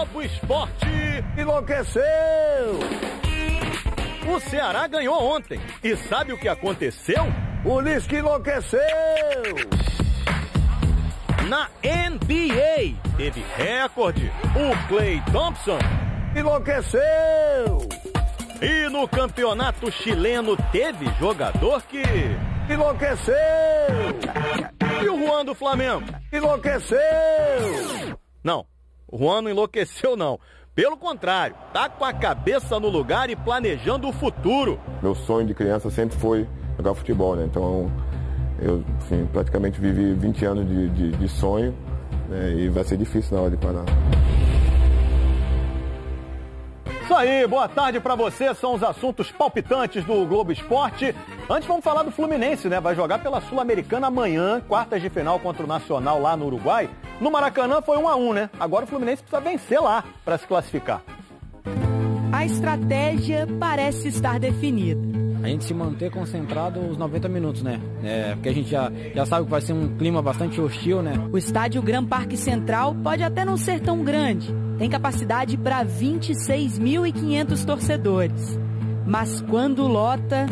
Globo Esporte enlouqueceu! O Ceará ganhou ontem. E sabe o que aconteceu? O Lisca enlouqueceu! Na NBA, teve recorde. O Klay Thompson enlouqueceu! E no campeonato chileno, teve jogador que enlouqueceu! E o Juan do Flamengo enlouqueceu! Não, o Juan não enlouqueceu não. Pelo contrário, tá com a cabeça no lugar e planejando o futuro. Meu sonho de criança sempre foi jogar futebol, né? Então eu assim, praticamente vivi 20 anos de sonho, né? E vai ser difícil na hora de parar. Isso aí, boa tarde pra você, são os assuntos palpitantes do Globo Esporte. Antes vamos falar do Fluminense, né? Vai jogar pela Sul-Americana amanhã, quartas de final contra o Nacional lá no Uruguai. No Maracanã foi 1-1, né? Agora o Fluminense precisa vencer lá pra se classificar. A estratégia parece estar definida. A gente se manter concentrado os 90 minutos, né? Porque a gente já sabe que vai ser um clima bastante hostil, né? O estádio Gran Parque Central pode até não ser tão grande. Tem capacidade para 26.500 torcedores. Mas quando lota...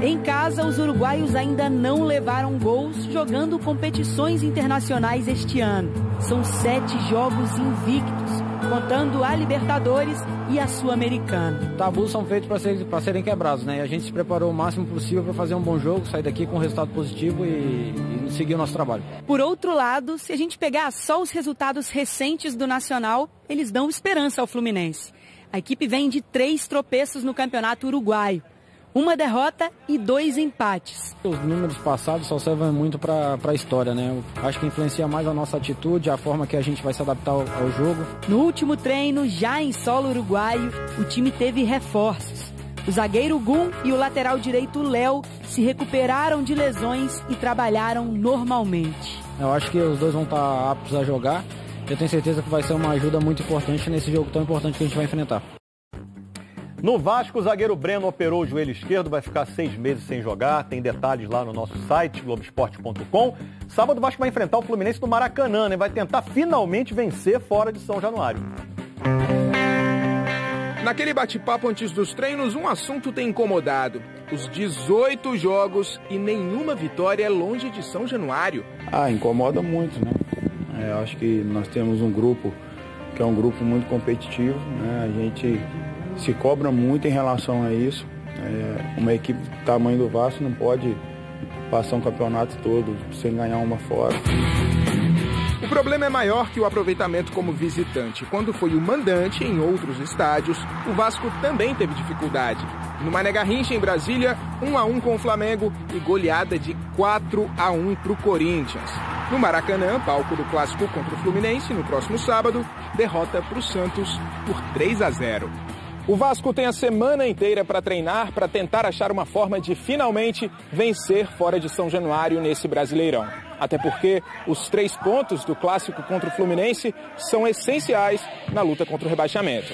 Em casa, os uruguaios ainda não levaram gols jogando competições internacionais este ano. São 7 jogos invictos, contando a Libertadores e a Sul-Americana. Tabus são feitos para serem quebrados, né? E a gente se preparou o máximo possível para fazer um bom jogo, sair daqui com um resultado positivo e seguir o nosso trabalho. Por outro lado, se a gente pegar só os resultados recentes do Nacional, eles dão esperança ao Fluminense. A equipe vem de 3 tropeços no Campeonato Uruguaio. 1 derrota e 2 empates. Os números passados só servem muito para a história, né? Eu acho que influencia mais a nossa atitude, a forma que a gente vai se adaptar ao jogo. No último treino, já em solo uruguaio, o time teve reforços. O zagueiro Gum e o lateral direito Léo se recuperaram de lesões e trabalharam normalmente. Eu acho que os dois vão estar aptos a jogar. Eu tenho certeza que vai ser uma ajuda muito importante nesse jogo tão importante que a gente vai enfrentar. No Vasco, o zagueiro Breno operou o joelho esquerdo, vai ficar 6 meses sem jogar. Tem detalhes lá no nosso site, globoesporte.com. Sábado o Vasco vai enfrentar o Fluminense no Maracanã, né? Vai tentar finalmente vencer fora de São Januário. Naquele bate-papo antes dos treinos, um assunto tem incomodado. Os 18 jogos e nenhuma vitória longe de São Januário. Incomoda muito, né? Eu acho que nós temos um grupo que é um grupo muito competitivo, né? A gente se cobra muito em relação a isso. Uma equipe do tamanho do Vasco não pode passar um campeonato todo sem ganhar uma fora. O problema é maior que o aproveitamento como visitante. Quando foi o mandante em outros estádios, o Vasco também teve dificuldade. No Mané Garrincha, em Brasília, 1-1 com o Flamengo e goleada de 4-1 para o Corinthians. No Maracanã, palco do clássico contra o Fluminense, no próximo sábado, derrota para o Santos por 3-0. O Vasco tem a semana inteira para treinar, para tentar achar uma forma de finalmente vencer fora de São Januário nesse Brasileirão. Até porque os 3 pontos do clássico contra o Fluminense são essenciais na luta contra o rebaixamento.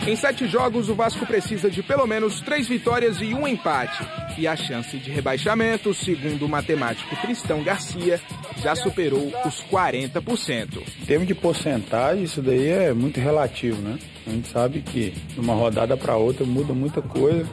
Em 7 jogos, o Vasco precisa de pelo menos 3 vitórias e 1 empate. E a chance de rebaixamento, segundo o matemático Tristão Garcia, já superou os 40%. Em termos de porcentagem, isso daí é muito relativo, né? A gente sabe que de uma rodada para outra muda muita coisa.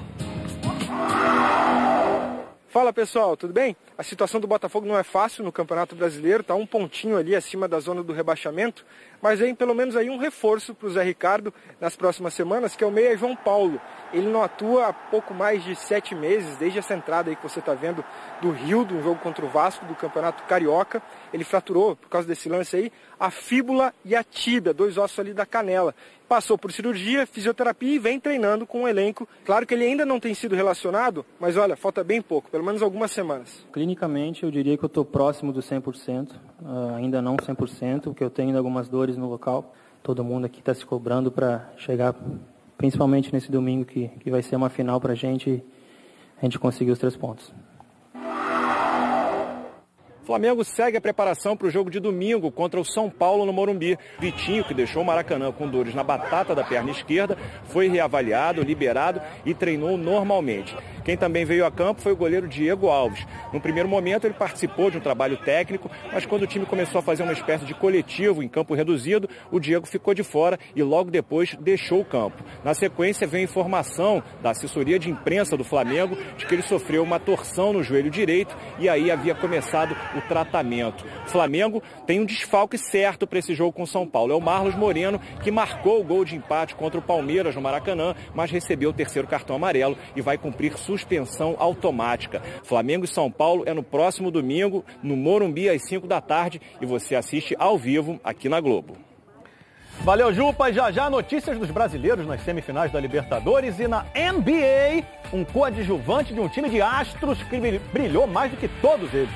Fala pessoal, tudo bem? A situação do Botafogo não é fácil no Campeonato Brasileiro, está um pontinho ali acima da zona do rebaixamento, mas vem pelo menos aí um reforço para o Zé Ricardo nas próximas semanas, que é o meia João Paulo. Ele não atua há pouco mais de 7 meses, desde essa entrada aí que você está vendo do Rio, de um jogo contra o Vasco, do Campeonato Carioca. Ele fraturou, por causa desse lance aí, a fíbula e a tíbia, 2 ossos ali da canela. Passou por cirurgia, fisioterapia e vem treinando com o elenco. Claro que ele ainda não tem sido relacionado, mas olha, falta bem pouco, pelo menos algumas semanas. Clinicamente, eu diria que eu estou próximo do 100%, ainda não 100%, porque eu tenho algumas dores no local. Todo mundo aqui está se cobrando para chegar, principalmente nesse domingo, que vai ser uma final para a gente conseguir os 3 pontos. O Flamengo segue a preparação para o jogo de domingo contra o São Paulo no Morumbi. Vitinho, que deixou o Maracanã com dores na batata da perna esquerda, foi reavaliado, liberado e treinou normalmente. Quem também veio a campo foi o goleiro Diego Alves. No primeiro momento ele participou de um trabalho técnico, mas quando o time começou a fazer uma espécie de coletivo em campo reduzido, o Diego ficou de fora e logo depois deixou o campo. Na sequência veio informação da assessoria de imprensa do Flamengo de que ele sofreu uma torção no joelho direito e aí havia começado o tratamento. O Flamengo tem um desfalque certo para esse jogo com o São Paulo. É o Marlos Moreno, que marcou o gol de empate contra o Palmeiras no Maracanã, mas recebeu o terceiro cartão amarelo e vai cumprir suspensão automática. Flamengo e São Paulo é no próximo domingo, no Morumbi, às 5 da tarde, e você assiste ao vivo aqui na Globo. Valeu, Jupa. Já já notícias dos brasileiros nas semifinais da Libertadores e na NBA, um coadjuvante de um time de astros que brilhou mais do que todos eles.